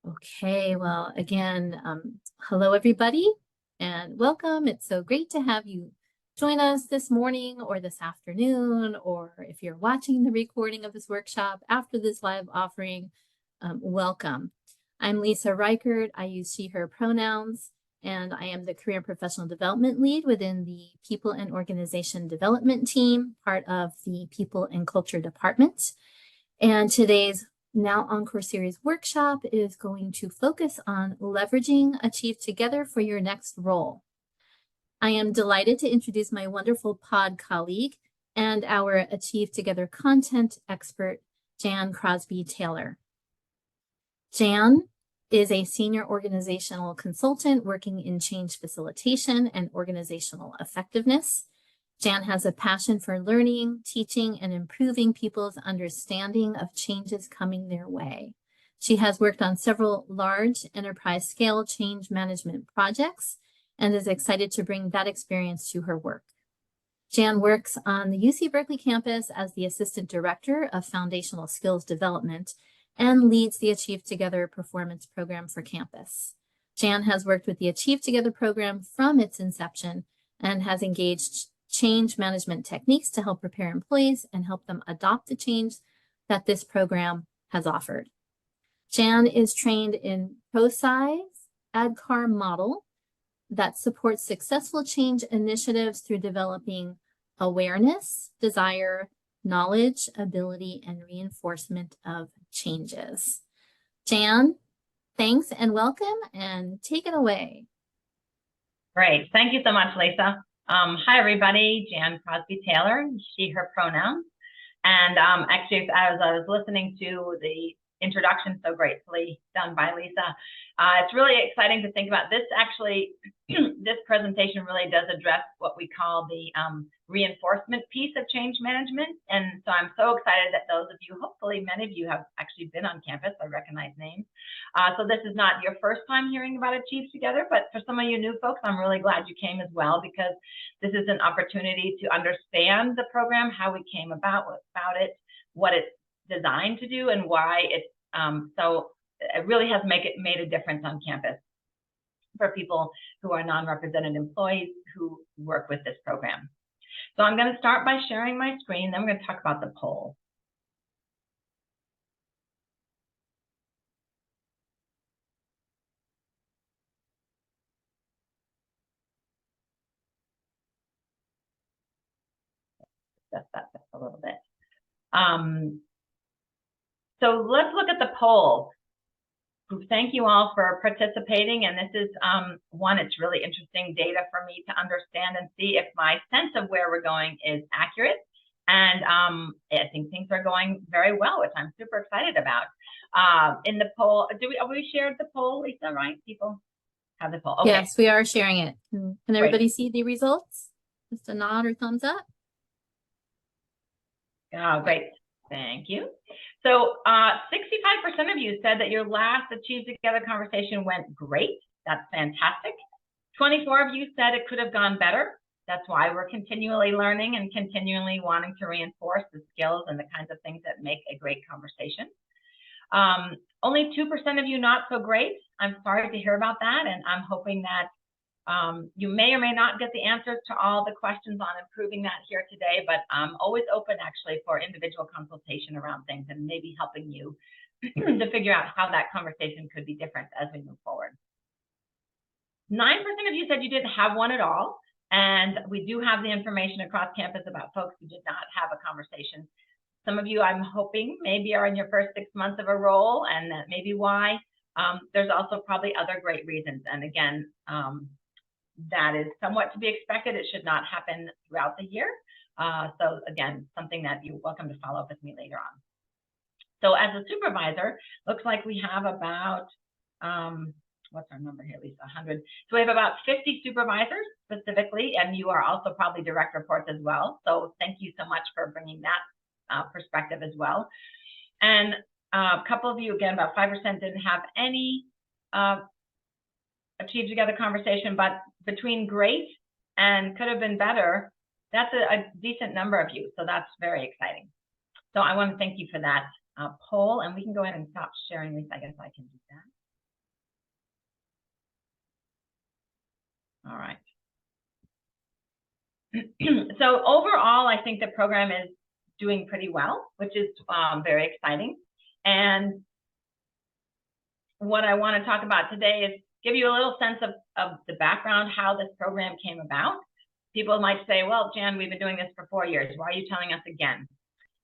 Okay, well, again, hello everybody and welcome. It's so great to have you join us this morning or this afternoon, or if you're watching the recording of this workshop after this live offering, welcome. I'm Lisa Reichert. I use she, her pronouns, and I am the Career and Professional Development Lead within the People and Organization Development Team, part of the People and Culture Department. And today's Now Encore Series workshop is going to focus on leveraging Achieve Together for your next role. I am delighted to introduce my wonderful pod colleague and our Achieve Together content expert, Jan Crosbie-Taylor. Jan is a senior organizational consultant working in change facilitation and organizational effectiveness. Jan has a passion for learning, teaching, and improving people's understanding of changes coming their way. She has worked on several large enterprise-scale change management projects and is excited to bring that experience to her work. Jan works on the UC Berkeley campus as the Assistant Director of Foundational Skills Development and leads the Achieve Together Performance Program for campus. Jan has worked with the Achieve Together program from its inception and has engaged change management techniques to help prepare employees and help them adopt the change that this program has offered. Jan is trained in ProSci's ADKAR model that supports successful change initiatives through developing awareness, desire, knowledge, ability, and reinforcement of changes. Jan, thanks and welcome, and take it away. Great. Thank you so much, Lisa. Hi, everybody. Jan Crosbie-Taylor, she, her pronouns. And actually, as I was listening to the introduction so gracefully done by Lisa, it's really exciting to think about this. Actually, this presentation really does address what we call the reinforcement piece of change management. And so I'm so excited that those of you, hopefully many of you have actually been on campus. I recognize names. So this is not your first time hearing about Achieve Together, but for some of you new folks, I'm really glad you came as well, because this is an opportunity to understand the program, how we came about it, what it's designed to do, and why it's so it really has made a difference on campus for people who are non-represented employees who work with this program. So I'm going to start by sharing my screen, then we're going to talk about the poll. Adjust that a little bit. So let's look at the poll. Thank you all for participating, and this is it's really interesting data for me to understand and see if my sense of where we're going is accurate. And I think things are going very well, which I'm super excited about. In the poll, we shared the poll, Lisa, right? People have the poll. Okay. Yes, we are sharing it. Can everybody see the results? Just a nod or thumbs up? Oh, great. Thank you. So 65% of you said that your last Achieve Together conversation went great. That's fantastic. 24 of you said it could have gone better. That's why we're continually learning and continually wanting to reinforce the skills and the kinds of things that make a great conversation. Only 2% of you not so great. I'm sorry to hear about that, and I'm hoping that you may or may not get the answers to all the questions on improving that here today, but I'm always open actually for individual consultation around things and maybe helping you to figure out how that conversation could be different as we move forward. 9% of you said you didn't have one at all, and we do have the information across campus about folks who did not have a conversation. Some of you, I'm hoping, maybe are in your first 6 months of a role, and that may be why. There's also probably other great reasons, and again, that is somewhat to be expected. It should not happen throughout the year. So again, something that you're welcome to follow up with me later on. So as a supervisor, looks like we have about, what's our number here, Lisa? 100. So we have about 50 supervisors specifically, and you are also probably direct reports as well. So thank you so much for bringing that perspective as well. And a couple of you, again, about 5% didn't have any Achieve Together conversation, but between great and could have been better, that's a decent number of you. So that's very exciting. So I want to thank you for that poll, and we can go ahead and stop sharing. At least I guess I can do that. All right. So overall, I think the program is doing pretty well, which is very exciting. And what I want to talk about today is give you a little sense of the background, how this program came about. People might say, well, Jan, we've been doing this for 4 years. Why are you telling us again?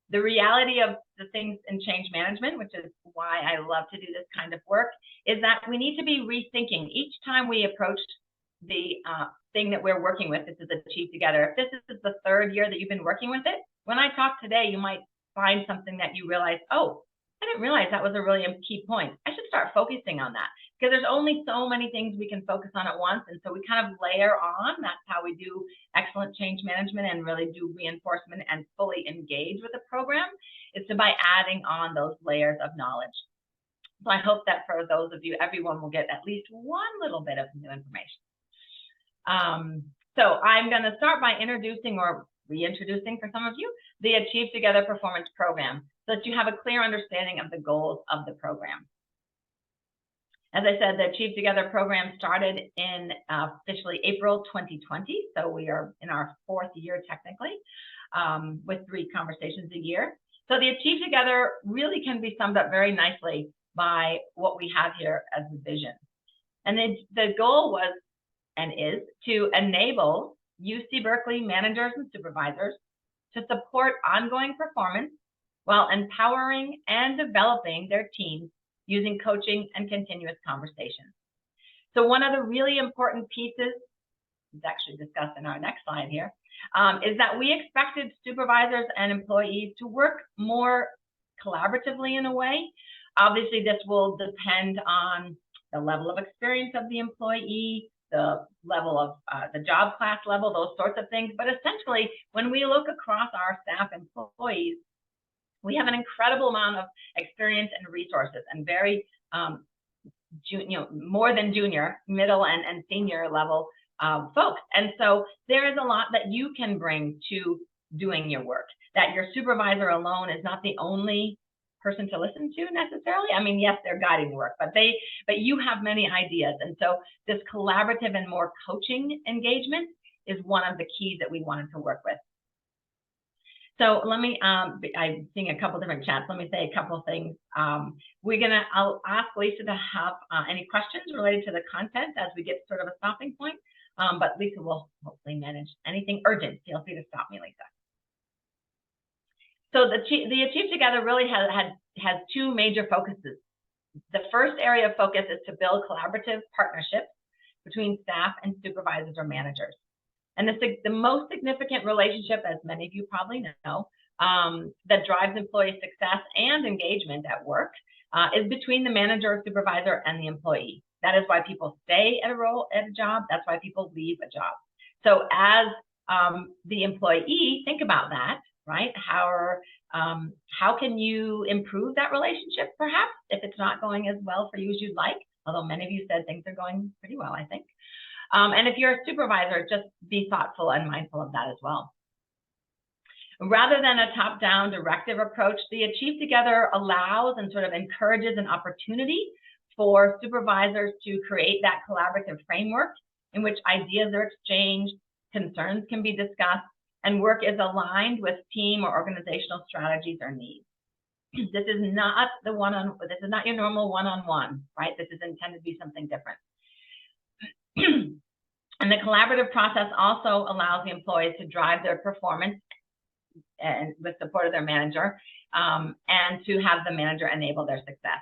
The reality of the things in change management, which is why I love to do this kind of work, is that we need to be rethinking each time we approach the thing that we're working with. This is Achieve Together. If this is the 3rd year that you've been working with it, when I talk today, you might find something that you realize, oh, I didn't realize that was a really key point. I should start focusing on that, because there's only so many things we can focus on at once. And so we kind of layer on. That's how we do excellent change management and really do reinforcement and fully engage with the program, is by adding on those layers of knowledge. So I hope that for those of you, everyone will get at least one little bit of new information. So I'm going to start by introducing, or reintroducing for some of you, the Achieve Together Performance Program, so that you have a clear understanding of the goals of the program. As I said, the Achieve Together program started in officially April 2020, so we are in our 4th year technically, with 3 conversations a year. So the Achieve Together really can be summed up very nicely by what we have here as the vision. And the goal was and is to enable UC Berkeley managers and supervisors to support ongoing performance while empowering and developing their teams using coaching and continuous conversations. So one of the really important pieces, is actually discussed in our next slide here, is that we expected supervisors and employees to work more collaboratively in a way. Obviously, this will depend on the level of experience of the employee, the level of the job class level, those sorts of things. But essentially, when we look across our staff employees, we have an incredible amount of experience and resources, and very more than junior, middle and senior level folks. And so there is a lot that you can bring to doing your work, that your supervisor alone is not the only person to listen to necessarily. I mean, yes, they're guiding work, but you have many ideas. And so this collaborative and more coaching engagement is one of the keys that we wanted to work with. So let me, I'm seeing a couple different chats. Let me say a couple of things. I'll ask Lisa to have any questions related to the content as we get sort of a stopping point. But Lisa will hopefully manage anything urgent. Feel free to stop me, Lisa. So the Achieve Together really has 2 major focuses. The first area of focus is to build collaborative partnerships between staff and supervisors or managers. And the most significant relationship, as many of you probably know, that drives employee success and engagement at work is between the manager or supervisor and the employee. That is why people stay at a job. That's why people leave a job. So as the employee, think about that, right? How can you improve that relationship, perhaps, if it's not going as well for you as you'd like? Although many of you said things are going pretty well, I think. And if you're a supervisor, just be thoughtful and mindful of that as well. Rather than a top-down directive approach, the Achieve Together allows and sort of encourages an opportunity for supervisors to create that collaborative framework in which ideas are exchanged, concerns can be discussed, and work is aligned with team or organizational strategies or needs. This is not your normal one-on-one, right? This is intended to be something different. And the collaborative process also allows the employees to drive their performance and with support of their manager, and to have the manager enable their success.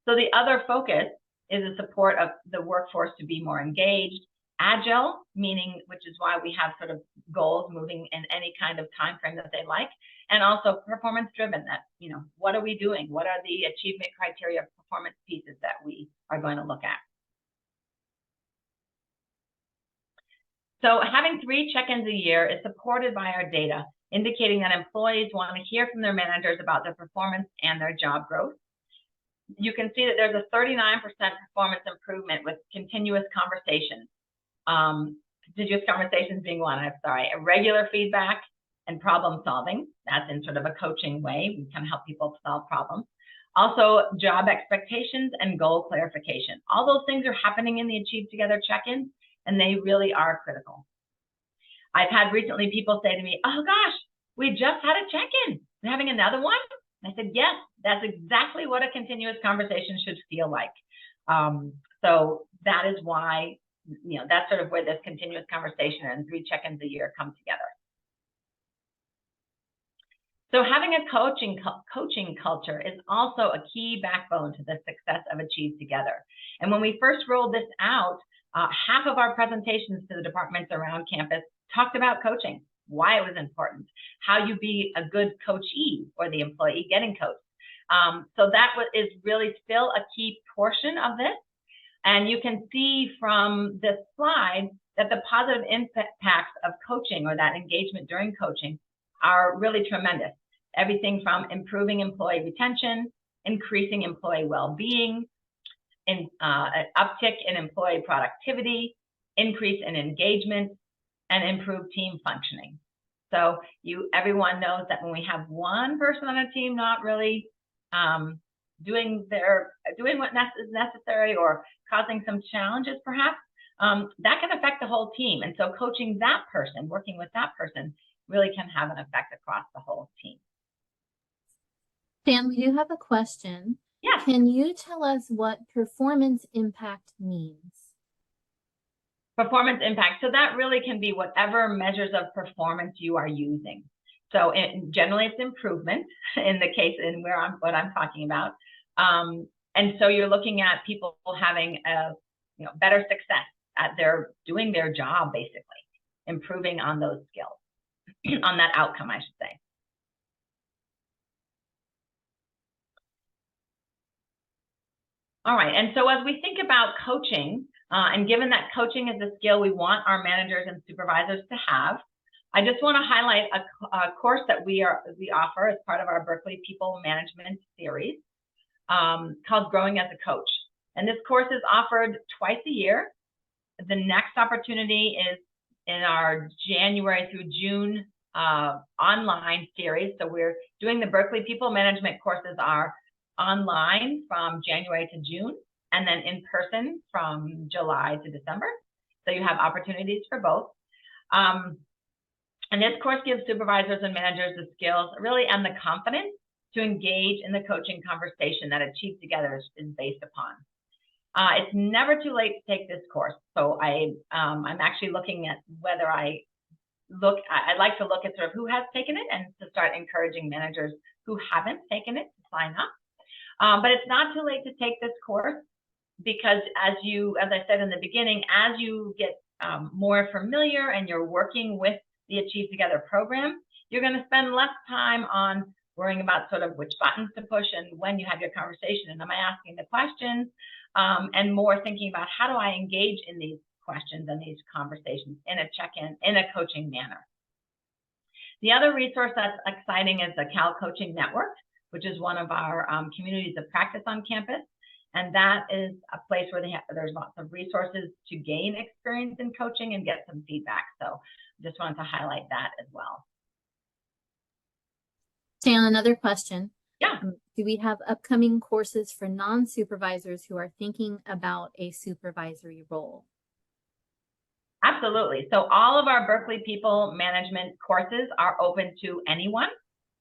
So the other focus is the support of the workforce to be more engaged, agile, meaning, which is why we have sort of goals moving in any kind of time frame that they like, and also performance driven, that, what are we doing? What are the achievement criteria performance pieces that we are going to look at? So having 3 check-ins a year is supported by our data, indicating that employees want to hear from their managers about their performance and their job growth. You can see that there's a 39% performance improvement with continuous conversations. Continuous conversations being one, regular feedback and problem solving. That's in sort of a coaching way. We can help people solve problems. Also, job expectations and goal clarification. All those things are happening in the Achieve Together check-in, and they really are critical. I've had recently people say to me, oh gosh, we just had a check-in. We're having another one? And I said, yes, that's exactly what a continuous conversation should feel like. So that is why, that's sort of where this continuous conversation and 3 check-ins a year come together. So having a coaching culture is also a key backbone to the success of Achieve Together. And when we first rolled this out, half of our presentations to the departments around campus talked about coaching, why it was important, how you be a good coachee or the employee getting coached. So that is really still a key portion of this. And you can see from this slide that the positive impacts of coaching or that engagement during coaching are really tremendous. Everything from improving employee retention, increasing employee well-being, an uptick in employee productivity, increase in engagement, and improved team functioning. So everyone knows that when we have one person on a team not really doing what is necessary or causing some challenges perhaps, that can affect the whole team. And so coaching that person, working with that person, really can have an effect across the whole team. Dan, we do have a question. Yes. Can you tell us what performance impact means? Performance impact. So that really can be whatever measures of performance you are using. So generally it's improvement in the case in what I'm talking about. And so you're looking at people having better success at doing their job, basically, improving on those skills, on that outcome, I should say. All right, and so as we think about coaching, and given that coaching is a skill we want our managers and supervisors to have, I just want to highlight a course that we offer as part of our Berkeley People Management series called Growing as a Coach. And this course is offered twice a year. The next opportunity is in our January through June online series. So we're doing the Berkeley People Management courses are online from January to June, and then in person from July to December. So you have opportunities for both. And this course gives supervisors and managers the skills really and the confidence to engage in the coaching conversation that Achieve Together is based upon. It's never too late to take this course. So I'm actually looking at whether I'd like to look at sort of who has taken it and to start encouraging managers who haven't taken it to sign up. But it's not too late to take this course because as I said in the beginning, as you get more familiar and you're working with the Achieve Together program, you're going to spend less time on worrying about sort of which buttons to push and when you have your conversation and am I asking the questions, and more thinking about how do I engage in these questions and these conversations in a check-in, in a coaching manner. The other resource that's exciting is the Cal Coaching Network, which is one of our communities of practice on campus. And that is a place where there's lots of resources to gain experience in coaching and get some feedback. So just wanted to highlight that as well. Dan, another question. Yeah. Do we have upcoming courses for non-supervisors who are thinking about a supervisory role? Absolutely. So all of our Berkeley People Management courses are open to anyone.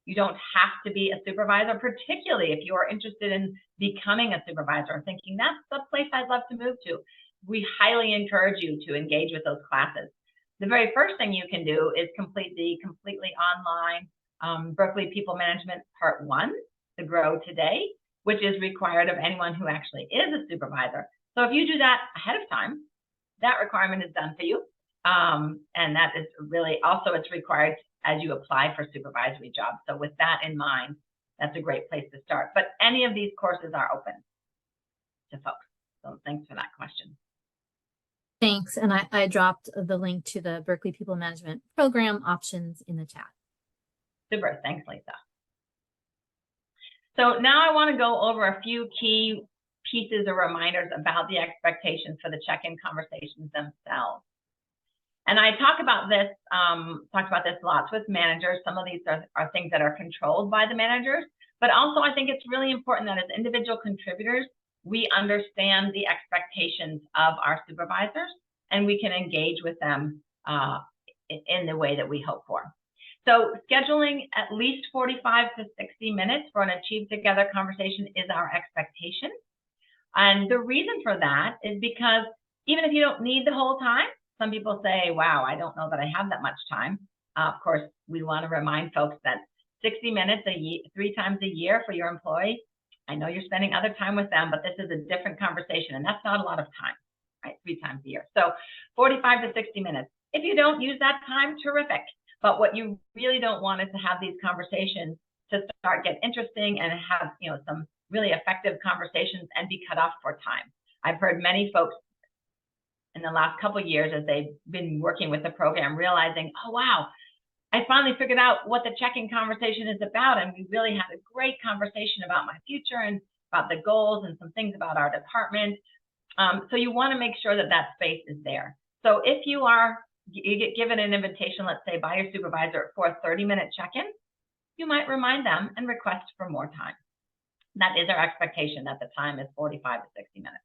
You don't have to be a supervisor, particularly if you are interested in becoming a supervisor or thinking that's the place I'd love to move to. We highly encourage you to engage with those classes. The very first thing you can do is complete the completely online Berkeley People Management Part 1, the Grow Today, which is required of anyone who actually is a supervisor. So if you do that ahead of time, that requirement is done for you. And that is really also, it's required as you apply for supervisory jobs. So with that in mind, that's a great place to start. But any of these courses are open to folks. So thanks for that question. Thanks. And I dropped the link to the Berkeley People Management Program options in the chat. Super. Thanks, Lisa. So now I want to go over a few key pieces or reminders about the expectations for the check-in conversations themselves. And I talked about this lots with managers. Some of these are things that are controlled by the managers, but also I think it's really important that as individual contributors, we understand the expectations of our supervisors and we can engage with them in the way that we hope for. So scheduling at least 45 to 60 minutes for an Achieve Together conversation is our expectation. And the reason for that is because even if you don't need the whole time, some people say, wow, I don't know that I have that much time. Of course, we want to remind folks that 60 minutes a year, 3 times a year for your employee. I know you're spending other time with them, but this is a different conversation, and that's not a lot of time, right? 3 times a year. So 45 to 60 minutes. If you don't use that time, terrific. But what you really don't want is to have these conversations to start get interesting and have, you know, some really effective conversations and be cut off for time. I've heard many folks in the last couple of years as they've been working with the program realizing, oh, wow, I finally figured out what the check-in conversation is about, and we really had a great conversation about my future and about the goals and some things about our department. So you want to make sure that that space is there. So if you get given an invitation, let's say by your supervisor for a 30-minute check-in, you might remind them and request for more time. That is our expectation, that the time is 45 to 60 minutes.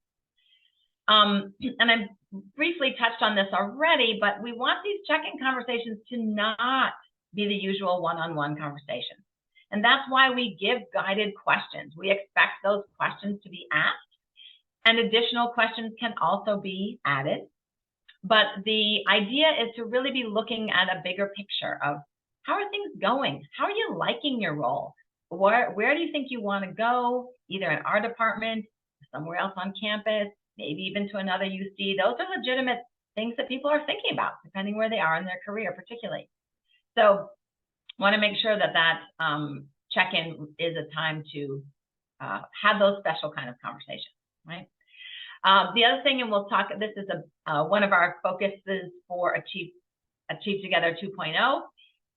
And I briefly touched on this already, but we want these check-in conversations to not be the usual one-on-one conversation. And that's why we give guided questions. We expect those questions to be asked, and additional questions can also be added. But the idea is to really be looking at a bigger picture of how are things going? How are you liking your role? Where do you think you want to go, either in our department, somewhere else on campus, maybe even to another UC? Those are legitimate things that people are thinking about, depending where they are in their career, particularly. So want to make sure that that check-in is a time to have those special kind of conversations, right? The other thing, and we'll talk, this is one of our focuses for Achieve Together 2.0,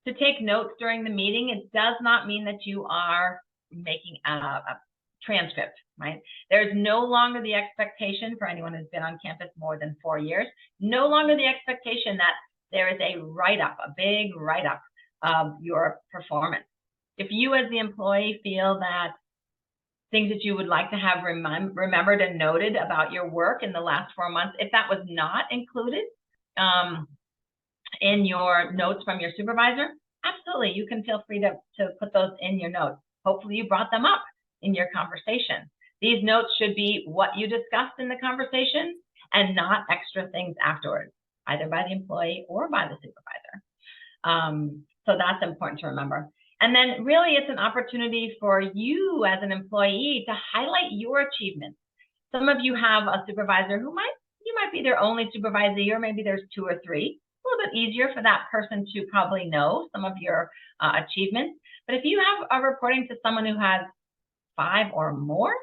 to take notes during the meeting. It does not mean that you are making a transcript, right? There's no longer the expectation for anyone who's been on campus more than 4 years, no longer the expectation that there is a write-up, a big write-up of your performance. If you as the employee feel that things that you would like to have remembered and noted about your work in the last 4 months, if that was not included in your notes from your supervisor, absolutely, you can feel free to put those in your notes. Hopefully you brought them up in your conversation. These notes should be what you discussed in the conversation and not extra things afterwards, either by the employee or by the supervisor. So that's important to remember. And then really it's an opportunity for you as an employee to highlight your achievements. Some of you have a supervisor who you might be their only supervisor, or maybe there's 2 or 3. A little bit easier for that person to probably know some of your achievements. But if you are reporting to someone who has 5 or more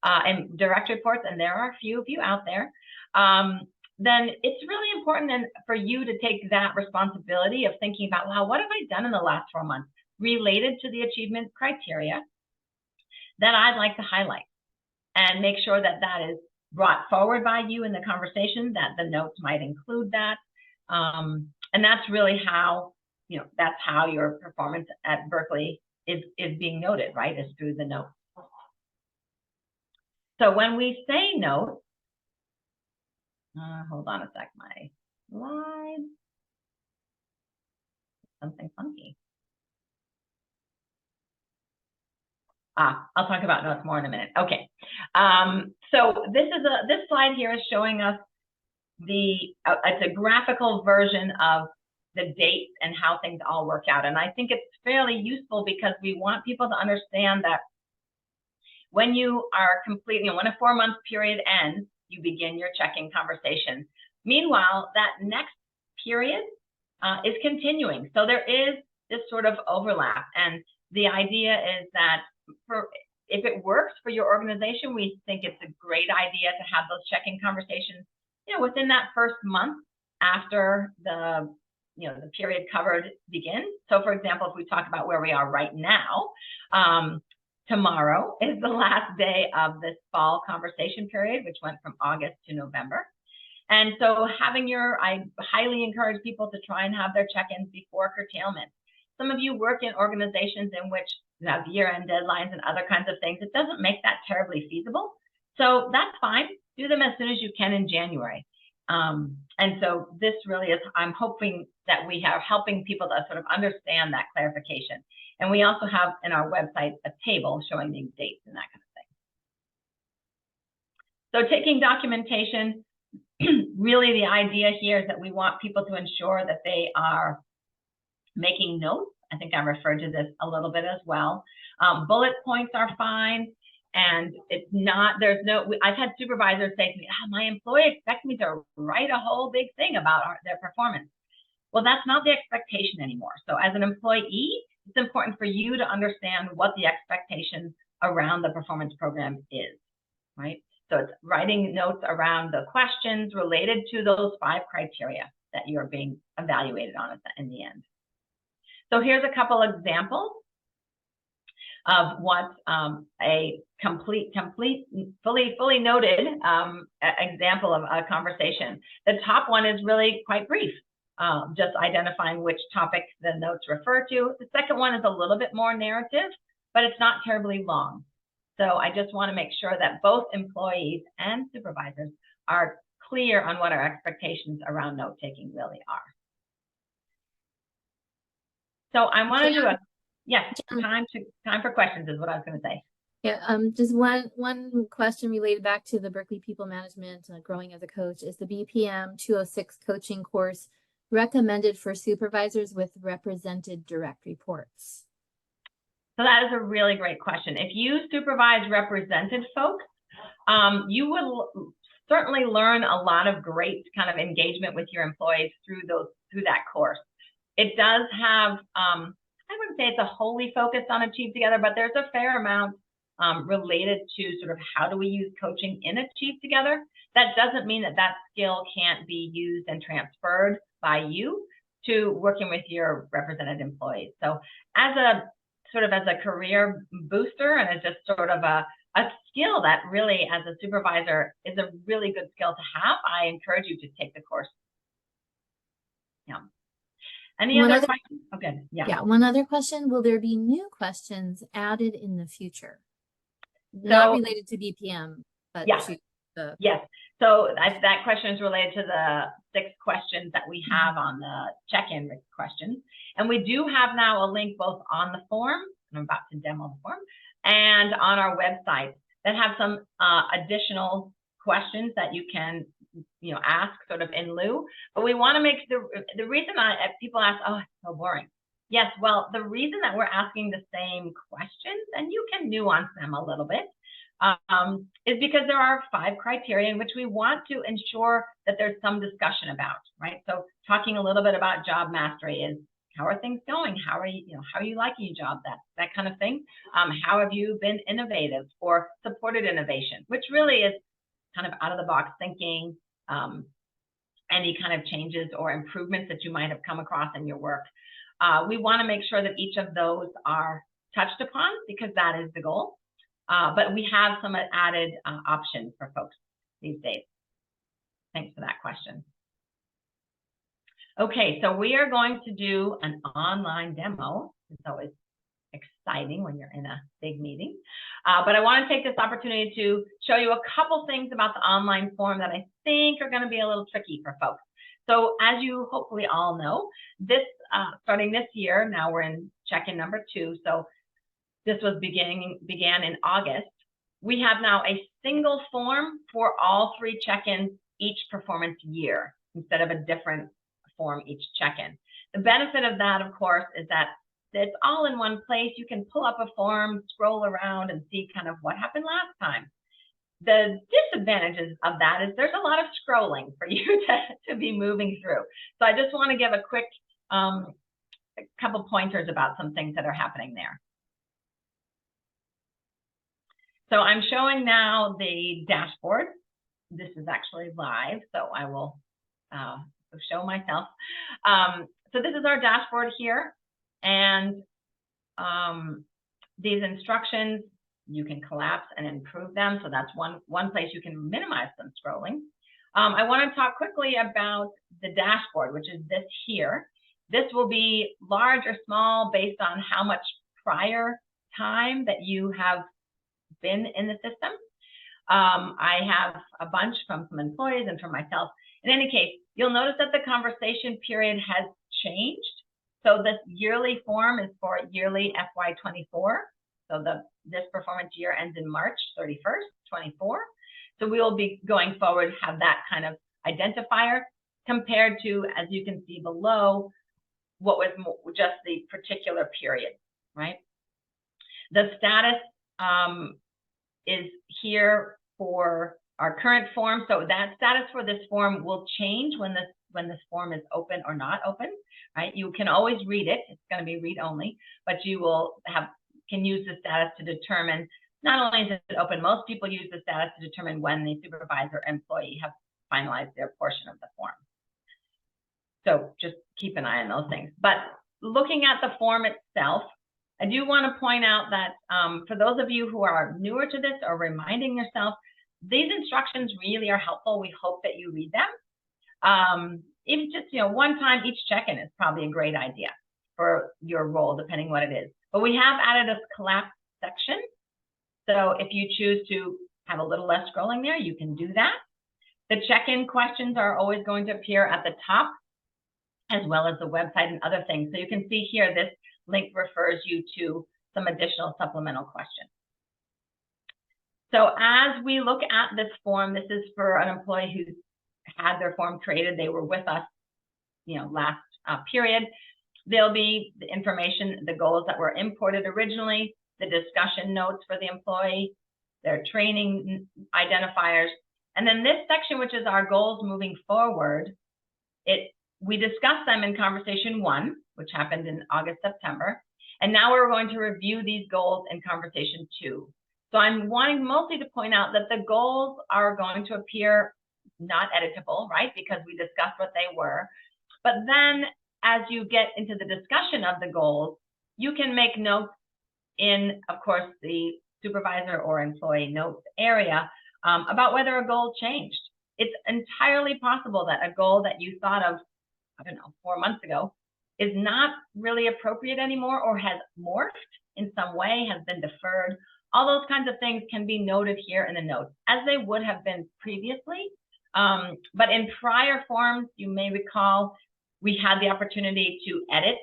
and direct reports, and there are a few of you out there, then it's really important for you to take that responsibility of thinking about, wow, what have I done in the last 4 months related to the achievement criteria that I'd like to highlight, and make sure that that is brought forward by you in the conversation, that the notes might include that. And that's really how, that's how your performance at Berkeley is being noted, right, is through the notes. So when we say notes, hold on a sec, my slide, something funky. I'll talk about notes more in a minute. Okay, so this slide here is showing us it's a graphical version of the dates and how things all work out. And I think it's fairly useful because we want people to understand that when you are completing, when a 4-month period ends, you begin your check-in conversation. Meanwhile, that next period is continuing. So there is this sort of overlap. And the idea is that if it works for your organization, we think it's a great idea to have those check-in conversations, within that first month after the period covered begins. So for example, if we talk about where we are right now, tomorrow is the last day of this fall conversation period, which went from August to November. And so I highly encourage people to try and have their check-ins before curtailment. Some of you work in organizations in which you have year-end deadlines and other kinds of things. It doesn't make that terribly feasible. So that's fine. Do them as soon as you can in January. And so this really is, I'm hoping that we are helping people to sort of understand that clarification. And we also have in our website a table showing these dates and that kind of thing. So taking documentation, really the idea here is that we want people to ensure that they are making notes. I think I referred to this a little bit as well. Bullet points are fine. And it's not, there's no, I've had supervisors say to me, oh, my employee expects me to write a whole big thing about their performance. Well, that's not the expectation anymore. So as an employee, it's important for you to understand what the expectation around the performance program is, right? So it's writing notes around the questions related to those 5 criteria that you're being evaluated on in the end. So here's a couple examples of what a fully noted example of a conversation. The top one is really quite brief, just identifying which topic the notes refer to. The second one is a little bit more narrative, but it's not terribly long. So I just want to make sure that both employees and supervisors are clear on what our expectations around note-taking really are. So I want to do a, yes, time for questions is what I was going to say. Yeah, just one question related back to the Berkeley People Management Growing as a Coach. Is the BPM 206 coaching course recommended for supervisors with represented direct reports? So that is a really great question. If you supervise represented folks, you will certainly learn a lot of great kind of engagement with your employees through that course. It does have, I wouldn't say it's a wholly focused on Achieve Together, but there's a fair amount related to sort of how do we use coaching in Achieve Together. That doesn't mean that that skill can't be used and transferred by you to working with your represented employees. So as a career booster and as just sort of a skill that really as a supervisor is a really good skill to have, I encourage you to take the course. Yeah. Any other questions? Okay. Yeah. One other question. Will there be new questions added in the future? Not related to BPM, but yes. to the... Yes. So that question is related to the 6 questions that we have on the check-in questions. And we do have now a link both on the form, and I'm about to demo the form, and on our website that have some additional questions that you can ask sort of in lieu. But we want to make the reason people ask, oh, it's so boring. Yes, well, the reason that we're asking the same questions, and you can nuance them a little bit, is because there are 5 criteria in which we want to ensure that there's some discussion about, right? So talking a little bit about job mastery is, how are things going? How are you liking your job? That kind of thing. How have you been innovative or supported innovation, which really is kind of out of the box thinking, any kind of changes or improvements that you might have come across in your work. We want to make sure that each of those are touched upon because that is the goal. But we have some added options for folks these days. Thanks for that question. Okay, so we are going to do an online demo. It's always exciting when you're in a big meeting. But I want to take this opportunity to show you a couple things about the online form that I think are going to be a little tricky for folks. So as you hopefully all know, this starting this year, now we're in check-in number 2. So this was began in August. We have now a single form for all 3 check-ins each performance year instead of a different form each check-in. The benefit of that, of course, is that it's all in one place. You can pull up a form, scroll around, and see kind of what happened last time. The disadvantages of that is there's a lot of scrolling for you to be moving through. So I just want to give a quick couple pointers about some things that are happening there. So I'm showing now the dashboard. This is actually live, so I will show myself. So this is our dashboard here, and these instructions, you can collapse and improve them. So that's one place you can minimize some scrolling. I want to talk quickly about the dashboard, which is this here. This will be large or small based on how much prior time that you have been in the system. I have a bunch from some employees and from myself In any case, you'll notice that the conversation period has changed. So this yearly form is for yearly FY24. So this performance year ends in March 31st, 24. So we will be going forward, have that kind of identifier compared to, as you can see below, what was just the particular period, right? The status is here for our current form. So that status for this form will change when this form is open or not open, right? You can always read it. It's going to be read only, but you will can use the status to determine, not only is it open, most people use the status to determine when the supervisor employee have finalized their portion of the form. So just keep an eye on those things. But looking at the form itself, I do want to point out that for those of you who are newer to this or reminding yourself, these instructions really are helpful. We hope that you read them. Even just, one time each check-in is probably a great idea for your role, depending what it is. But we have added a collapsed section. So if you choose to have a little less scrolling there, you can do that. The check-in questions are always going to appear at the top, as well as the website and other things. So you can see here, this link refers you to some additional supplemental questions. So as we look at this form, this is for an employee who's had their form created. They were with us, last period. There'll be the information, the goals that were imported originally, the discussion notes for the employee, their training identifiers, and then this section, which is our goals moving forward. We discussed them in conversation 1, which happened in August, September, and now we're going to review these goals in conversation 2. So I'm wanting mostly to point out that the goals are going to appear not editable, right? Because we discussed what they were. But then as you get into the discussion of the goals, you can make notes in, of course, the supervisor or employee notes area about whether a goal changed. It's entirely possible that a goal that you thought of, 4 months ago, is not really appropriate anymore, or has morphed in some way, has been deferred. All those kinds of things can be noted here in the notes, as they would have been previously. But in prior forms, you may recall, we had the opportunity to edit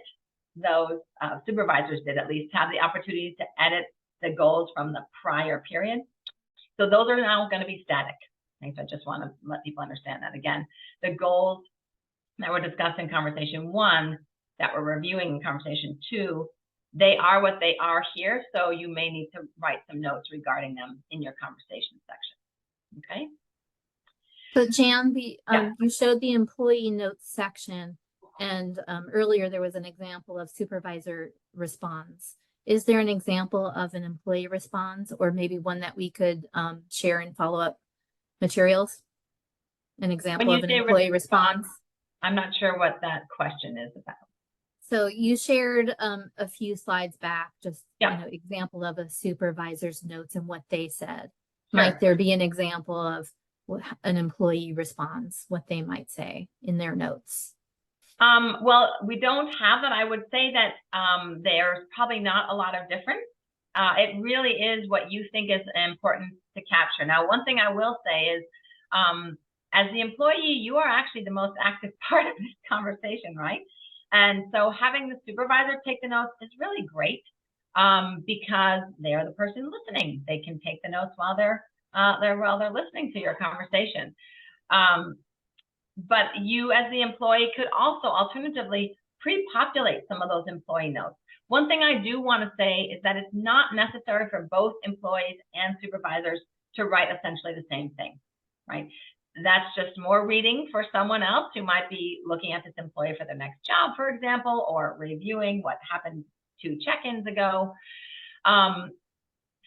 those, supervisors did at least have the opportunity to edit the goals from the prior period. So those are now going to be static. So I just want to let people understand that again. The goals that were discussed in conversation 1, that we're reviewing in conversation 2, they are what they are here. So you may need to write some notes regarding them in your conversation section. Okay. So Jan, you showed the employee notes section, and earlier there was an example of supervisor response. Is there an example of an employee response, or maybe one that we could share in follow-up materials? An example of an employee response? I'm not sure what that question is about. So you shared a few slides back, just example of a supervisor's notes and what they said. Sure. Might there be an example of an employee response, what they might say in their notes? Well, we don't have that. I would say that there's probably not a lot of difference. It really is what you think is important to capture. Now, one thing I will say is, as the employee, you are actually the most active part of this conversation, right? And so having the supervisor take the notes is really great because they are the person listening. They can take the notes while they're listening to your conversation. But you, as the employee, could also alternatively pre-populate some of those employee notes. One thing I do want to say is that it's not necessary for both employees and supervisors to write essentially the same thing, right? That's just more reading for someone else who might be looking at this employee for the next job, for example, or reviewing what happened 2 check-ins ago.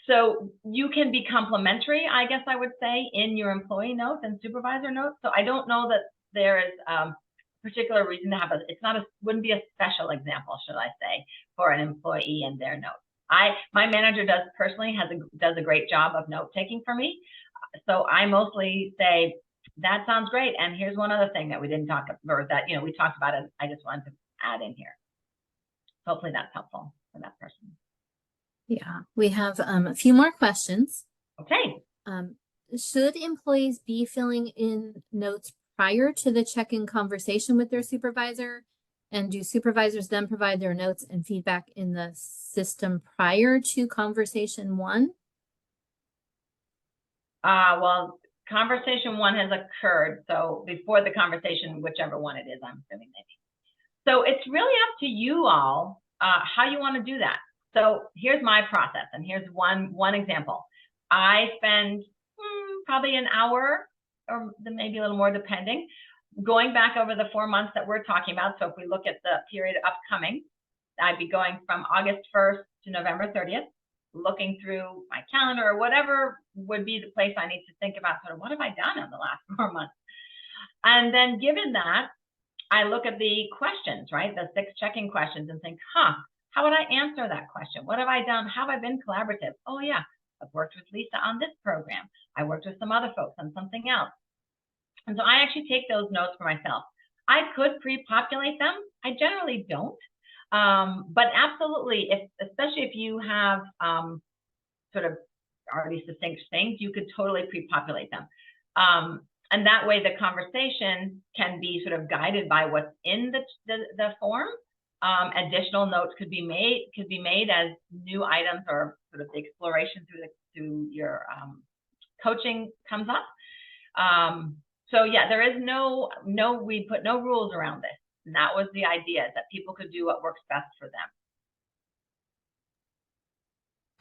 So you can be complementary, I guess I would say, in your employee notes and supervisor notes. So I don't know that there is a particular reason to have wouldn't be a special example, should I say, for an employee and their notes. My manager does a great job of note taking for me. So I mostly say, that sounds great. And here's one other thing that we didn't talk about, or that, we talked about it. I just wanted to add in here. Hopefully that's helpful for that person. Yeah, we have a few more questions. Okay. Should employees be filling in notes prior to the check-in conversation with their supervisor? And do supervisors then provide their notes and feedback in the system prior to conversation 1? Well, conversation 1 has occurred, so before the conversation, whichever one it is, I'm assuming maybe. So it's really up to you all how you want to do that. So here's my process, and here's one example. I spend probably an hour or maybe a little more depending, going back over the 4 months that we're talking about. So if we look at the period upcoming, I'd be going from August 1st to November 30th, looking through my calendar or whatever would be the place I need to think about sort of what have I done in the last 4 months. And then given that, I look at the questions, right? The 6 check-in questions and think, how would I answer that question? What have I done? How have I been collaborative? Oh yeah, I've worked with Lisa on this program. I worked with some other folks on something else. And so I actually take those notes for myself. I could pre-populate them. I generally don't. But absolutely, especially if you have sort of already succinct things, you could totally pre-populate them. And that way the conversation can be sort of guided by what's in the form. Additional notes could be made as new items or sort of the exploration through your coaching comes up. So yeah, there is we put no rules around this. And that was the idea, that people could do what works best for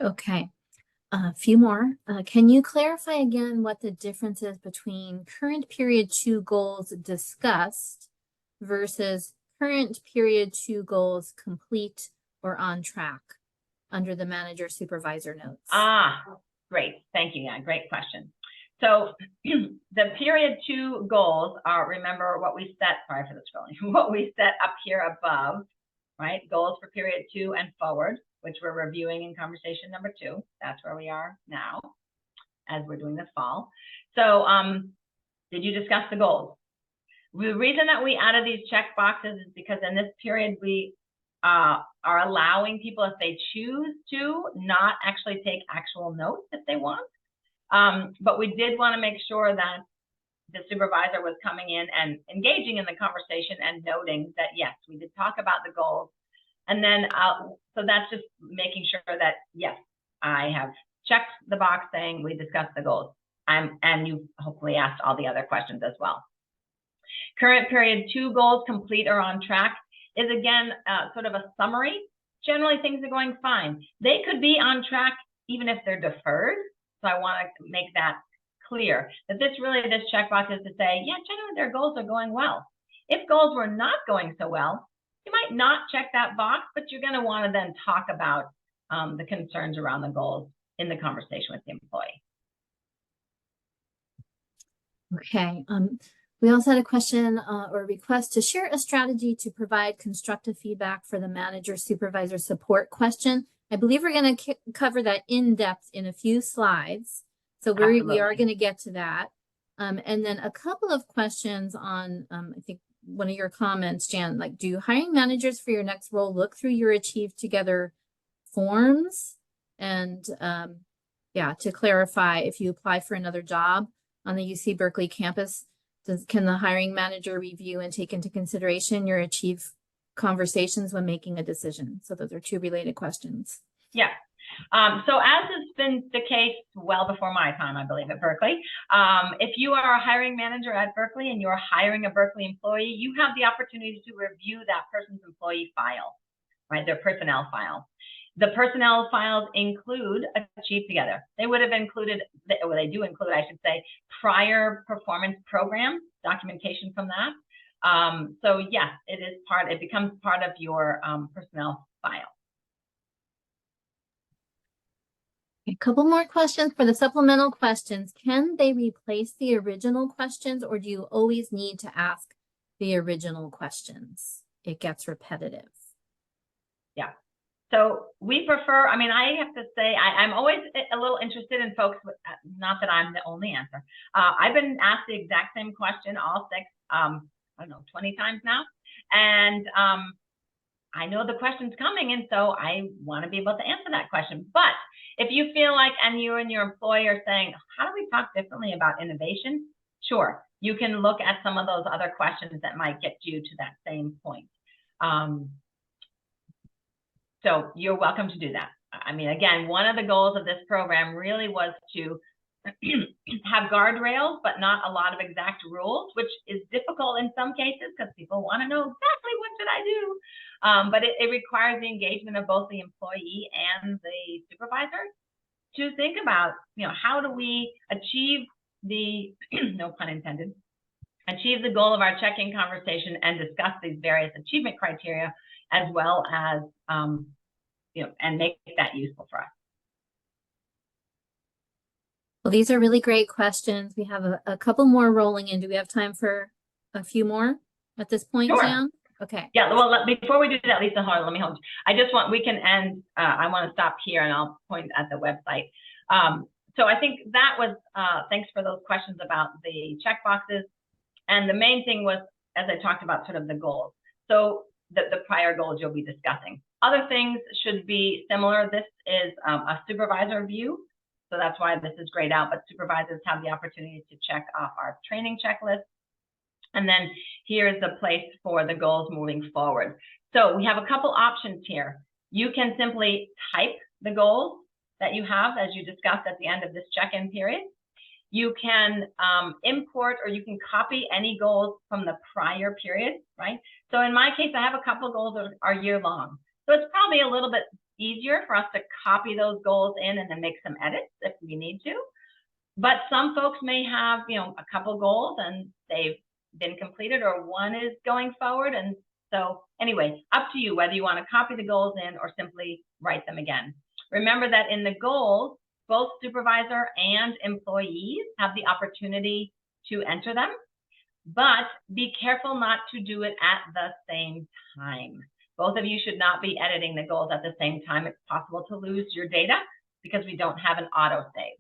them. Okay. A few more. Can you clarify again what the difference is between current period 2 goals discussed versus current period 2 goals complete or on track under the manager supervisor notes? Great. Thank you. Yeah, great question. So the period 2 goals are, remember what we set, sorry for the scrolling, what we set up here above, right? Goals for period 2 and forward, which we're reviewing in conversation number 2. That's where we are now as we're doing this fall. So did you discuss the goals? The reason that we added these check boxes is because in this period, we are allowing people, if they choose to, not actually take actual notes if they want. But we did want to make sure that the supervisor was coming in and engaging in the conversation and noting that, yes, we did talk about the goals. And then, so that's just making sure that, yes, I have checked the box saying we discussed the goals. And you hopefully asked all the other questions as well. Current period 2 goals, complete or on track, is again, sort of a summary. Generally, things are going fine. They could be on track even if they're deferred. So I want to make that clear that this checkbox is to say, yeah, generally their goals are going well. If goals were not going so well, you might not check that box, but you're going to want to then talk about the concerns around the goals in the conversation with the employee. Okay. We also had a question or a request to share a strategy to provide constructive feedback for the manager supervisor support question. I believe we're going to cover that in depth in a few slides. So we are going to get to that. And then a couple of questions on, I think one of your comments, Jan, like, do hiring managers for your next role look through your Achieve Together forms? And yeah, to clarify, if you apply for another job on the UC Berkeley campus, can the hiring manager review and take into consideration your Achieve conversations when making a decision? So those are 2 related questions. Yeah. So as has been the case well before my time, I believe, at Berkeley, if you are a hiring manager at Berkeley and you're hiring a Berkeley employee, you have the opportunity to review that person's employee file, right? Their personnel file. The personnel files include Achieve Together. They would have included, or they do include, I should say, prior performance program documentation from that. So yes, it becomes part of your personnel file. A couple more questions for the supplemental questions. Can they replace the original questions, or do you always need to ask the original questions? It gets repetitive. Yeah. So we prefer, I mean, I have to say, I'm always a little interested in folks, not that I'm the only answer. I've been asked the exact same question, all 6, I don't know, 20 times now. And I know the question's coming, and so I want to be able to answer that question. But if you feel like, and you and your employer are saying, how do we talk differently about innovation? Sure, you can look at some of those other questions that might get you to that same point. So you're welcome to do that. I mean, again, one of the goals of this program really was to have guardrails, but not a lot of exact rules, which is difficult in some cases because people want to know exactly what should I do. But it requires the engagement of both the employee and the supervisor to think about, how do we achieve the, no pun intended, achieve the goal of our check-in conversation and discuss these various achievement criteria, as well as, and make that useful for us. Well, these are really great questions. We have a couple more rolling in. Do we have time for a few more at this point, Sure. Jan? Okay. Yeah, well, before we do that, Lisa, let me hold. We can end, I want to stop here and I'll point at the website. So I think that was, thanks for those questions about the checkboxes. And the main thing was, as I talked about, sort of the goals. So the prior goals you'll be discussing. Other things should be similar. This is a supervisor view. So that's why this is grayed out, but supervisors have the opportunity to check off our training checklist. And then here's the place for the goals moving forward. So we have a couple options here. You can simply type the goals that you have, as you discussed at the end of this check-in period. You can import, or you can copy any goals from the prior period, right? So in my case, I have a couple of goals that are year long. So it's probably a little bit easier for us to copy those goals in and then make some edits if we need to. But some folks may have, a couple goals and they've been completed, or one is going forward. And so anyway, up to you whether you want to copy the goals in or simply write them again. Remember that in the goals, both supervisor and employees have the opportunity to enter them, but be careful not to do it at the same time. Both of you should not be editing the goals at the same time. It's possible to lose your data because we don't have an auto save,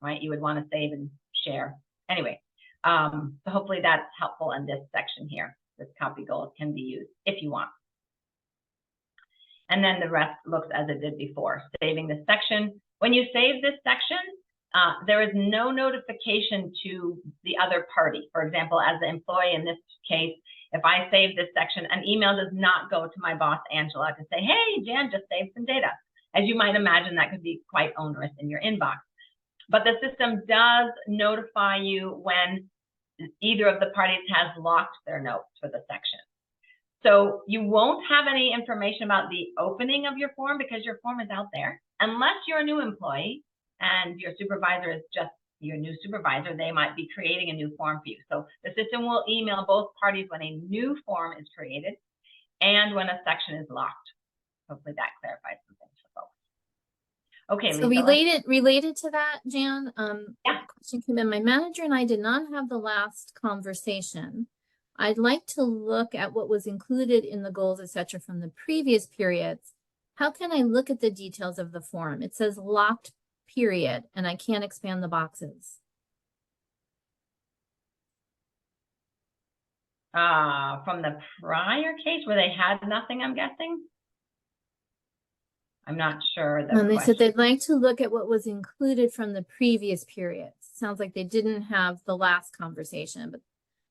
right? You would want to save and share. Anyway, so hopefully that's helpful in this section here. This copy goals can be used if you want. And then the rest looks as it did before, saving this section. When you save this section, there is no notification to the other party. For example, as the employee in this case, if I save this section, an email does not go to my boss, Angela, to say, hey, Jan just saved some data. As you might imagine, that could be quite onerous in your inbox. But the system does notify you when either of the parties has locked their notes for the section. So you won't have any information about the opening of your form because your form is out there. Unless you're a new employee and your supervisor is just your new supervisor, they might be creating a new form for you. So the system will email both parties when a new form is created and when a section is locked. Hopefully that clarifies some things for folks. Okay, so Lisa, related to that, Jan, yeah. question came in. My manager and I did not have the last conversation. I'd like to look at what was included in the goals, etc., from the previous periods. How can I look at the details of the form? It says locked period, and I can't expand the boxes. From the prior case where they had nothing, I'm guessing. I'm not sure. And they said they'd like to look at what was included from the previous periods. Sounds like they didn't have the last conversation, but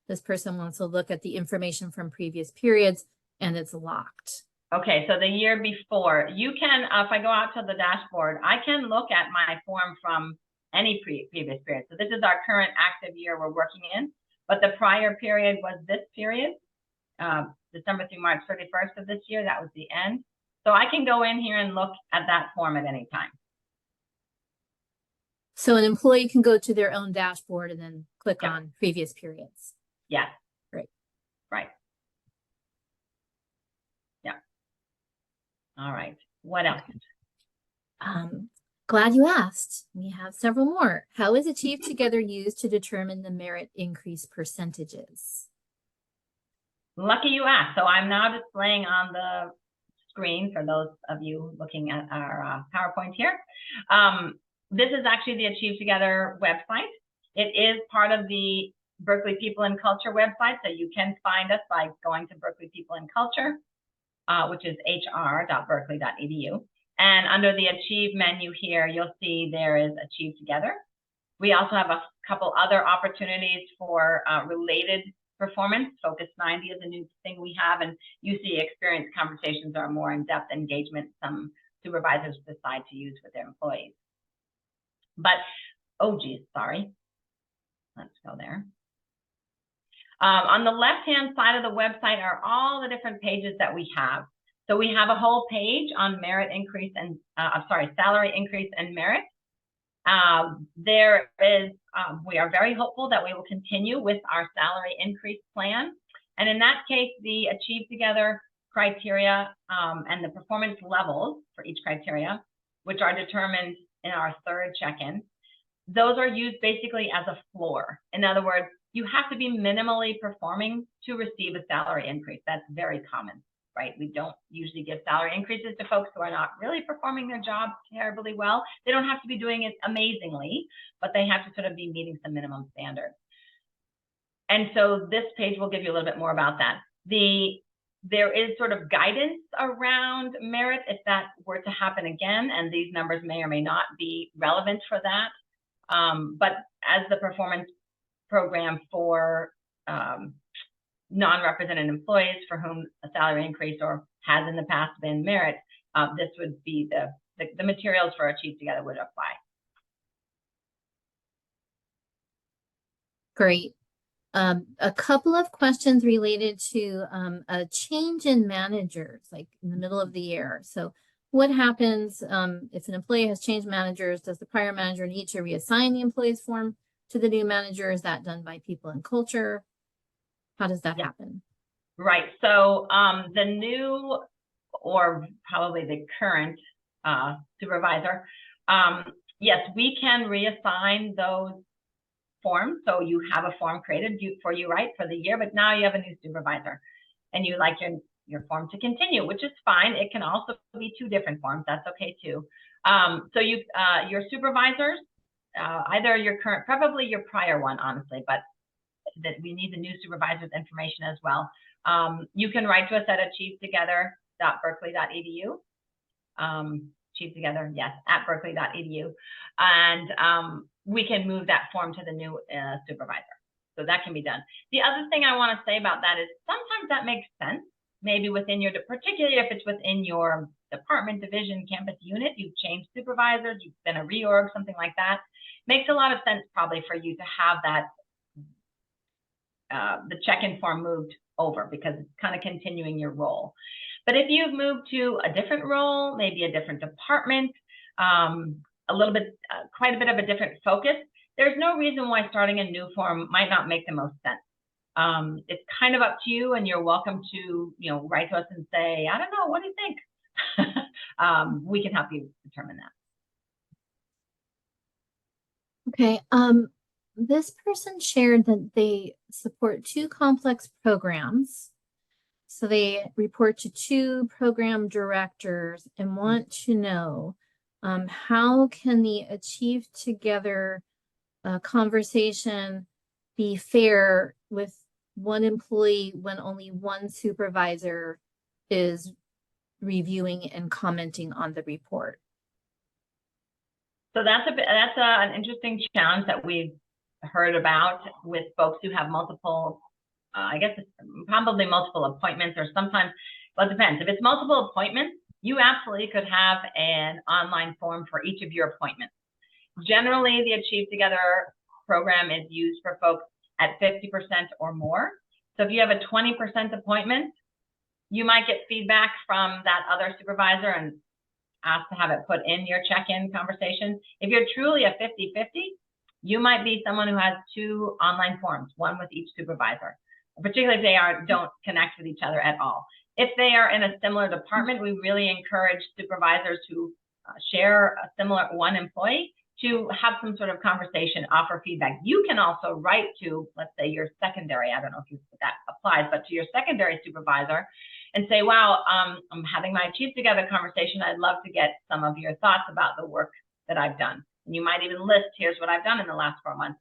this person wants to look at the information from previous periods, and it's locked. Okay, so the year before, you can, if I go out to the dashboard, I can look at my form from any previous period. So this is our current active year we're working in, but the prior period was this period, December through March 31st of this year. That was the end. So I can go in here and look at that form at any time. So an employee can go to their own dashboard and then click on previous periods. Yes. Great. Right. Yeah. All right. What else? Glad you asked. We have several more. How is Achieve Together used to determine the merit increase percentages? Lucky you asked. So I'm now displaying on the screen for those of you looking at our PowerPoint here. This is actually the Achieve Together website. It is part of the Berkeley People and Culture website, so you can find us by going to Berkeley People and Culture, which is hr.berkeley.edu. And under the Achieve menu here, you'll see there is Achieve Together, We also have a couple other opportunities for related performance. Focus 90 is a new thing we have, and UC experience conversations are more in-depth engagement some supervisors decide to use with their employees. But, oh geez, sorry. Let's go there. On the left-hand side of the website are all the different pages that we have. So we have a whole page on merit increase and, salary increase and merit. We are very hopeful that we will continue with our salary increase plan. And in that case, the Achieve Together criteria and the performance levels for each criteria, which are determined in our third check-in, those are used basically as a floor. In other words, you have to be minimally performing to receive a salary increase. That's very common, right? We don't usually give salary increases to folks who are not really performing their job terribly well. They don't have to be doing it amazingly, but they have to sort of be meeting some minimum standards. And so this page will give you a little bit more about that. There is sort of guidance around merit if that were to happen again, and these numbers may or may not be relevant for that. But as the performance program for non-represented employees for whom a salary increase or has in the past been merit, this would be the materials for Achieve Together would apply. Great. A couple of questions related to a change in managers, like in the middle of the year. So what happens if an employee has changed managers? Does the prior manager need to reassign the employee's form to the new manager? Is that done by people and culture? How does that happen? Right. So the new, or probably the current supervisor, yes, we can reassign those forms. So you have a form created for you, right, for the year, but now you have a new supervisor and you like your form to continue, which is fine. It can also be two different forms. That's okay too. So your supervisors, either your current, probably your prior one, honestly, but that we need the new supervisor's information as well. You can write to us at achievetogether.berkeley.edu. Achieve Together, yes, at berkeley.edu. And we can move that form to the new supervisor. So that can be done. The other thing I want to say about that is sometimes that makes sense, maybe within your, particularly if it's within your department, division, campus unit, you've changed supervisors, you've been a reorg, something like that. Makes a lot of sense probably for you to have that, the check-in form moved over because it's kind of continuing your role. But if you've moved to a different role, maybe a different department, a little bit, quite a bit of a different focus, there's no reason why starting a new form might not make the most sense. It's kind of up to you, and you're welcome to, write to us and say, I don't know, what do you think? We can help you determine that. Okay. This person shared that they support 2 complex programs. So they report to 2 program directors and want to know how can the Achieve Together conversation be fair with one employee when only one supervisor is reviewing and commenting on the report? So that's an interesting challenge that we've heard about with folks who have multiple, I guess it's probably multiple appointments, or sometimes, well, it depends. If it's multiple appointments, you absolutely could have an online form for each of your appointments. Generally, the Achieve Together program is used for folks at 50% or more. So if you have a 20% appointment, you might get feedback from that other supervisor and ask to have it put in your check-in conversation. If you're truly a 50-50, you might be someone who has 2 online forms, one with each supervisor, particularly if they don't connect with each other at all. If they are in a similar department, we really encourage supervisors who share a similar one employee to have some sort of conversation, offer feedback. You can also write to, let's say, your secondary, I don't know if that applies, but to your secondary supervisor and say, wow, I'm having my Achieve Together conversation. I'd love to get some of your thoughts about the work that I've done. And you might even list, here's what I've done in the last 4 months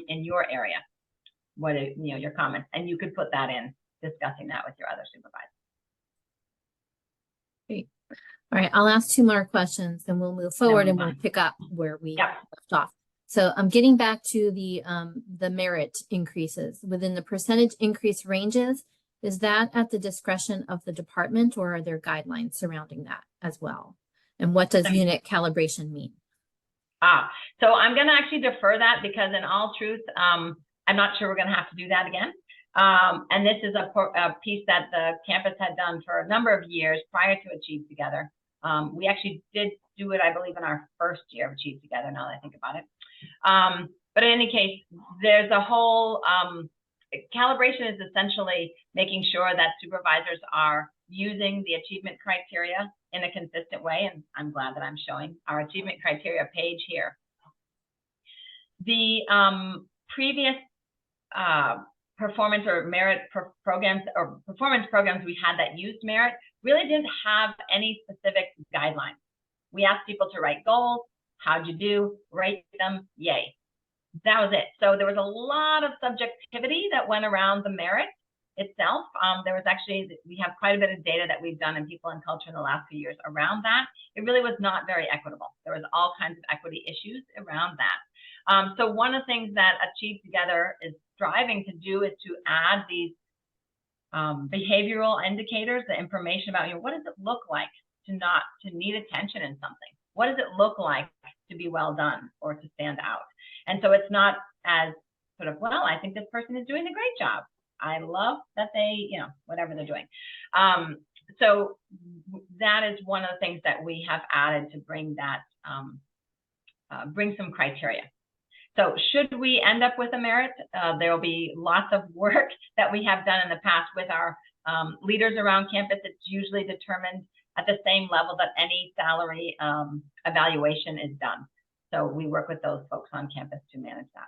in your area, what is, your comments, and you could put that in, discussing that with your other supervisor. Great. All right, I'll ask 2 more questions, then we'll move forward and we'll pick up where we left off. So I'm getting back to the merit increases within the percentage increase ranges. Is that at the discretion of the department, or are there guidelines surrounding that as well? And what does unit calibration mean? So I'm going to actually defer that, because in all truth, I'm not sure we're going to have to do that again. And this is a piece that the campus had done for a number of years prior to Achieve Together. We actually did do it, I believe, in our first year of Achieve Together, now that I think about it. But in any case, there's a whole calibration is essentially making sure that supervisors are using the achievement criteria in a consistent way. And I'm glad that I'm showing our achievement criteria page here. The previous performance or merit programs or performance programs we had that used merit really didn't have any specific guidelines. We asked people to write goals. How'd you do? Rate them. Yay. That was it. So there was a lot of subjectivity that went around the merit itself. There was actually, we have quite a bit of data that we've done in people and culture in the last few years around that. It really was not very equitable. There was all kinds of equity issues around that. So one of the things that Achieve Together is striving to do is to add these behavioral indicators, the information about, what does it look like to need attention in something? What does it look like to be well done or to stand out? And so it's not as sort of, well, I think this person is doing a great job. I love that they, whatever they're doing. So that is one of the things that we have added to bring that, bring some criteria. So should we end up with a merit, there will be lots of work that we have done in the past with our leaders around campus. It's usually determined at the same level that any salary evaluation is done. So we work with those folks on campus to manage that.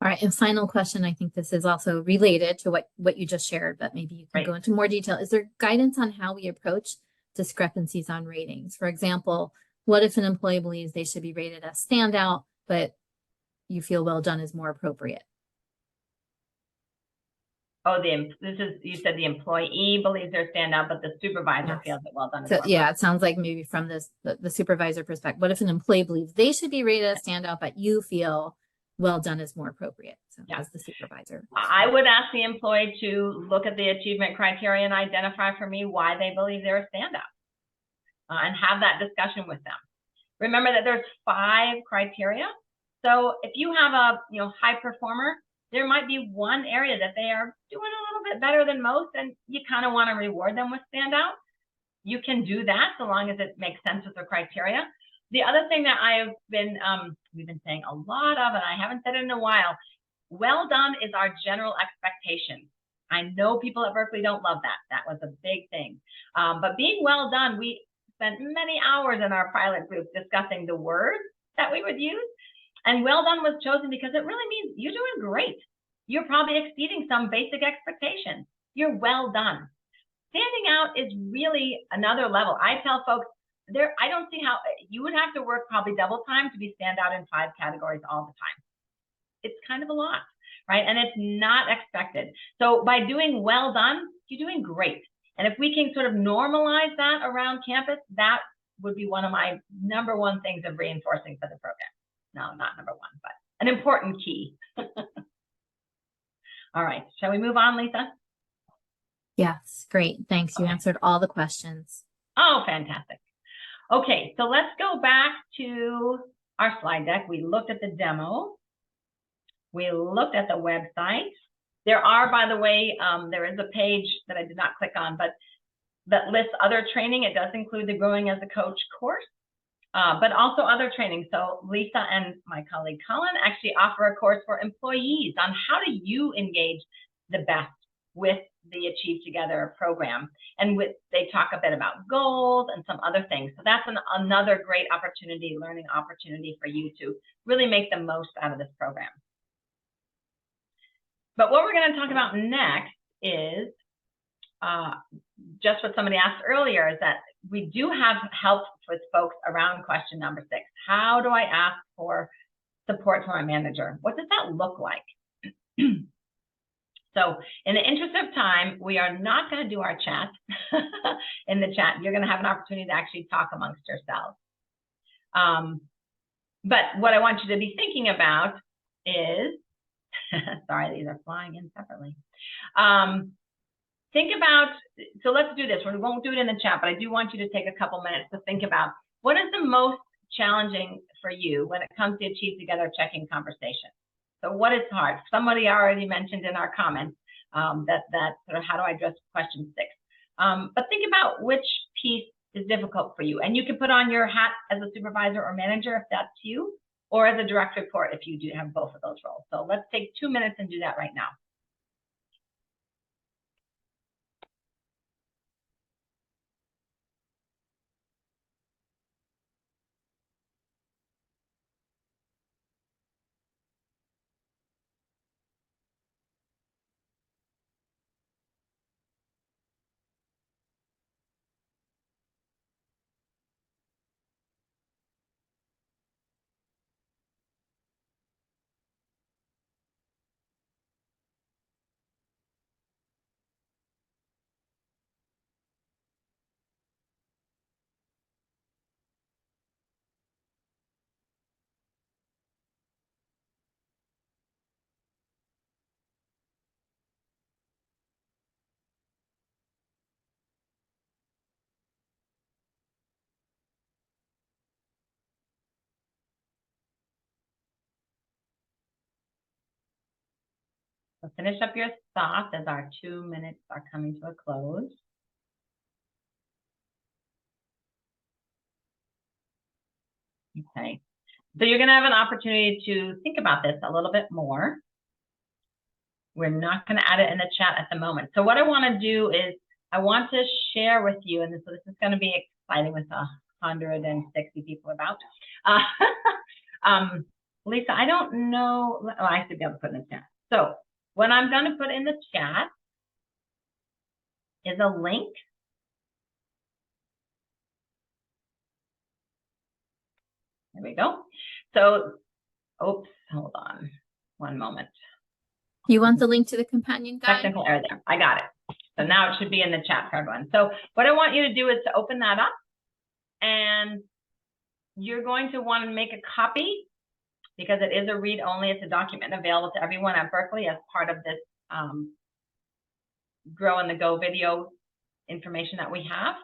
All right, and final question. I think this is also related to what you just shared, but maybe you can go into more detail. Is there guidance on how we approach discrepancies on ratings? For example, what if an employee believes they should be rated as standout, but you feel well done is more appropriate? Oh, you said the employee believes they're standout, but the supervisor feels that well done. So yeah, it sounds like maybe from the supervisor perspective. What if an employee believes they should be rated as standout, but you feel well done is more appropriate? So as the supervisor, I would ask the employee to look at the achievement criteria and identify for me why they believe they're a standout, and have that discussion with them. Remember that there's 5 criteria. So if you have a high performer, there might be one area that they are doing a little bit better than most, and you kind of want to reward them with standout. You can do that so long as it makes sense with the criteria. The other thing that I have been, we've been saying a lot of, and I haven't said it in a while, well done is our general expectation. I know people at Berkeley don't love that. That was a big thing. But being well done, we spent many hours in our pilot group discussing the words that we would use. And well done was chosen because it really means you're doing great. You're probably exceeding some basic expectations. You're well done. Standing out is really another level. I tell folks, I don't see how you would have to work probably double time to be stand out in 5 categories all the time. It's kind of a lot, right? And it's not expected. So by doing well done, you're doing great. And if we can sort of normalize that around campus, that would be one of my #1 things of reinforcing for the program. No, not #1, but an important key. All right, shall we move on, Lisa? Yes, great. Thanks. You answered all the questions. Oh, fantastic. Okay, so let's go back to our slide deck. We looked at the demo. We looked at the website. There are, by the way, there is a page that I did not click on, but that lists other training. It does include the Growing as a Coach course, but also other training. So Lisa and my colleague Colin actually offer a course for employees on how do you engage the best with the Achieve Together program. And they talk a bit about goals and some other things. So that's another great opportunity, learning opportunity for you to really make the most out of this program. But what we're going to talk about next is just what somebody asked earlier, is that we do have help with folks around question number 6. How do I ask for support from my manager? What does that look like? So in the interest of time, we are not going to do our chat in the chat. You're going to have an opportunity to actually talk amongst yourselves. But what I want you to be thinking about is, sorry, these are flying in separately. Think about, so let's do this. We won't do it in the chat, but I do want you to take a couple minutes to think about what is the most challenging for you when it comes to Achieve Together check-in conversation. So what is hard? Somebody already mentioned in our comments that sort of how do I address question 6. But think about which piece is difficult for you. And you can put on your hat as a supervisor or manager if that's you, or as a direct report if you do have both of those roles. So let's take 2 minutes and do that right now. So finish up your thoughts as our 2 minutes are coming to a close. Okay, so you're going to have an opportunity to think about this a little bit more. We're not going to add it in the chat at the moment. So what I want to do is I want to share with you, and so this is going to be exciting with 160 people about. Lisa, I don't know. Oh, I should be able to put in the chat. So what I'm going to put in the chat is a link. There we go. So, oops, hold on one moment. You want the link to the companion guide? Technical error there. I got it. So now it should be in the chat for everyone. So what I want you to do is to open that up, and you're going to want to make a copy because it is a read only. It's a document available to everyone at Berkeley as part of this Grow in the Go video information that we have.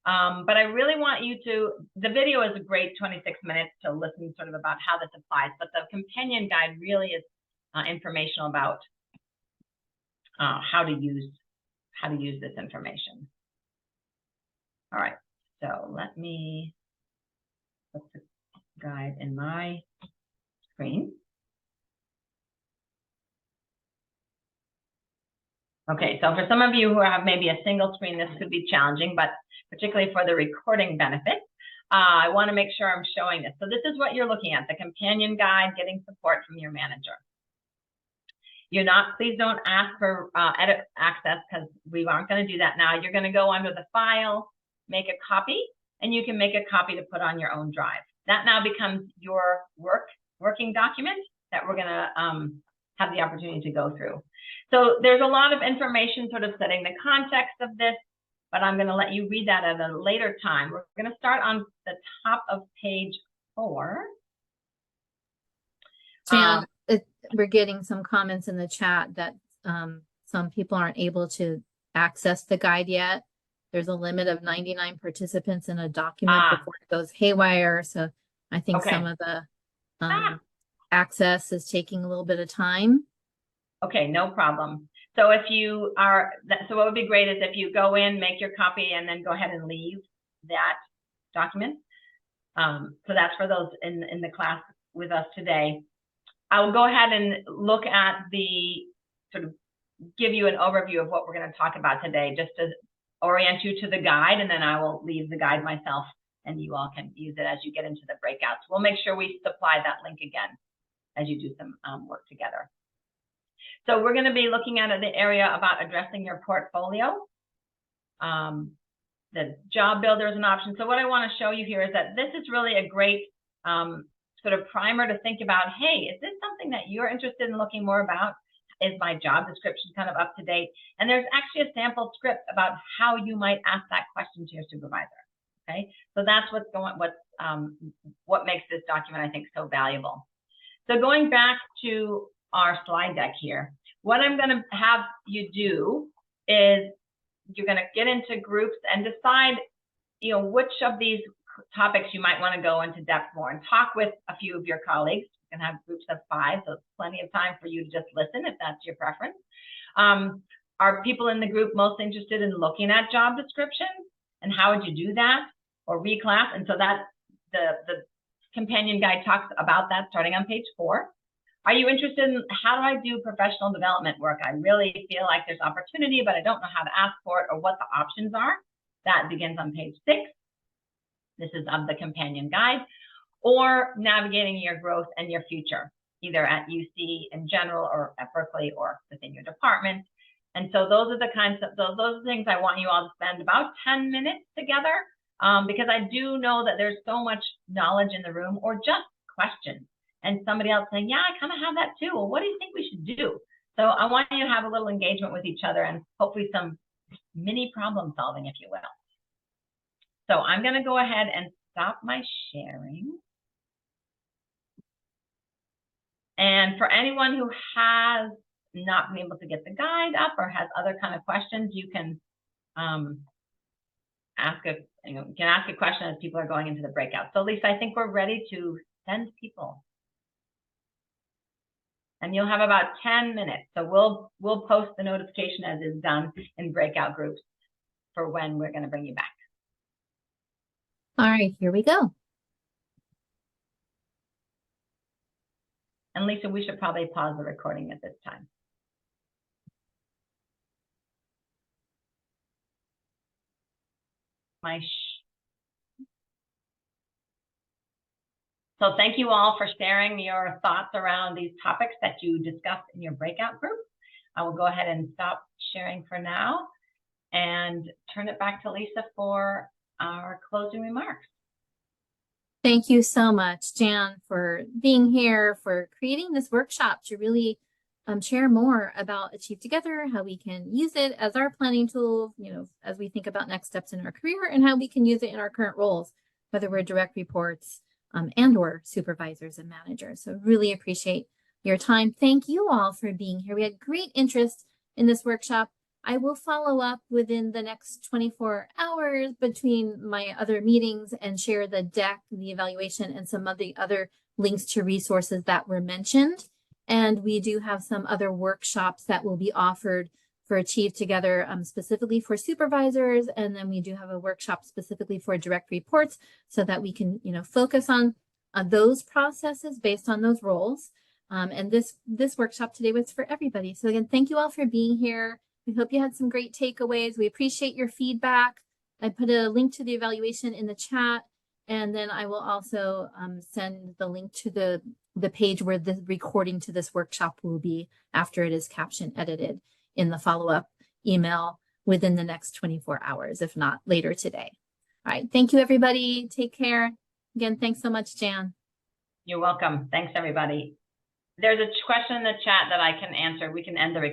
But I really want you to, the video is a great 26 minutes to listen sort of about how this applies, but the companion guide really is informational about how to use this information. All right, so let me put the guide in my screen. Okay, so for some of you who have maybe a single screen, this could be challenging, but particularly for the recording benefit, I want to make sure I'm showing this. So this is what you're looking at, the companion guide, getting support from your manager. You're not, please don't ask for edit access because we aren't going to do that now. You're going to go under the file, make a copy, and you can make a copy to put on your own drive. That now becomes your working document that we're going to have the opportunity to go through. So there's a lot of information sort of setting the context of this, but I'm going to let you read that at a later time. We're going to start on the top of page 4. Jan, we're getting some comments in the chat that some people aren't able to access the guide yet. There's a limit of 99 participants in a document before it goes haywire. So I think some of the access is taking a little bit of time. Okay, no problem. So if you are, so what would be great is if you go in, make your copy, and then go ahead and leave that document. So that's for those in the class with us today. I will go ahead and look at the sort of give you an overview of what we're going to talk about today, just to orient you to the guide, and then I will leave the guide myself, and you all can use it as you get into the breakouts. We'll make sure we supply that link again as you do some work together. So we're going to be looking at the area about addressing your portfolio. The job builder is an option. So what I want to show you here is that this is really a great sort of primer to think about, hey, is this something that you're interested in looking more about? Is my job description kind of up to date? And there's actually a sample script about how you might ask that question to your supervisor. Okay, so that's what's what makes this document, I think, so valuable. So going back to our slide deck here, what I'm going to have you do is you're going to get into groups and decide, which of these topics you might want to go into depth more, and talk with a few of your colleagues. You can have groups of 5, so it's plenty of time for you to just listen if that's your preference. Are people in the group most interested in looking at job descriptions, and how would you do that, or reclass? And so that the companion guide talks about that starting on page 4. Are you interested in how do I do professional development work? I really feel like there's opportunity, but I don't know how to ask for it or what the options are. That begins on page 6. This is of the companion guide. Or navigating your growth and your future, either at UC in general or at Berkeley or within your department. And so those are the kinds of, those are the things I want you all to spend about 10 minutes together, because I do know that there's so much knowledge in the room, or just questions. And somebody else saying, yeah, I kind of have that too. Well, what do you think we should do? So I want you to have a little engagement with each other, and hopefully some mini problem solving, if you will. So I'm going to go ahead and stop my sharing. And for anyone who has not been able to get the guide up or has other kind of questions, you can ask a question as people are going into the breakout. So Lisa, I think we're ready to send people. And you'll have about 10 minutes. So we'll post the notification as is done in breakout groups for when we're going to bring you back. All right, here we go. And Lisa, we should probably pause the recording at this time. So thank you all for sharing your thoughts around these topics that you discussed in your breakout group. I will go ahead and stop sharing for now and turn it back to Lisa for our closing remarks. Thank you so much, Jan, for being here, for creating this workshop to really share more about Achieve Together, how we can use it as our planning tool, as we think about next steps in our career, and how we can use it in our current roles, whether we're direct reports and or supervisors and managers. So really appreciate your time. Thank you all for being here. We had great interest in this workshop. I will follow up within the next 24 hours between my other meetings and share the deck, the evaluation, and some of the other links to resources that were mentioned. And we do have some other workshops that will be offered for Achieve Together, specifically for supervisors. And then we do have a workshop specifically for direct reports so that we can, focus on those processes based on those roles. And this workshop today was for everybody. So again, thank you all for being here. We hope you had some great takeaways. We appreciate your feedback. I put a link to the evaluation in the chat, and then I will also send the link to the page where the recording to this workshop will be after it is caption edited in the follow-up email within the next 24 hours, if not later today. All right. Thank you, everybody. Take care. Again, thanks so much, Jan. You're welcome. Thanks, everybody. There's a question in the chat that I can answer. We can end the recording.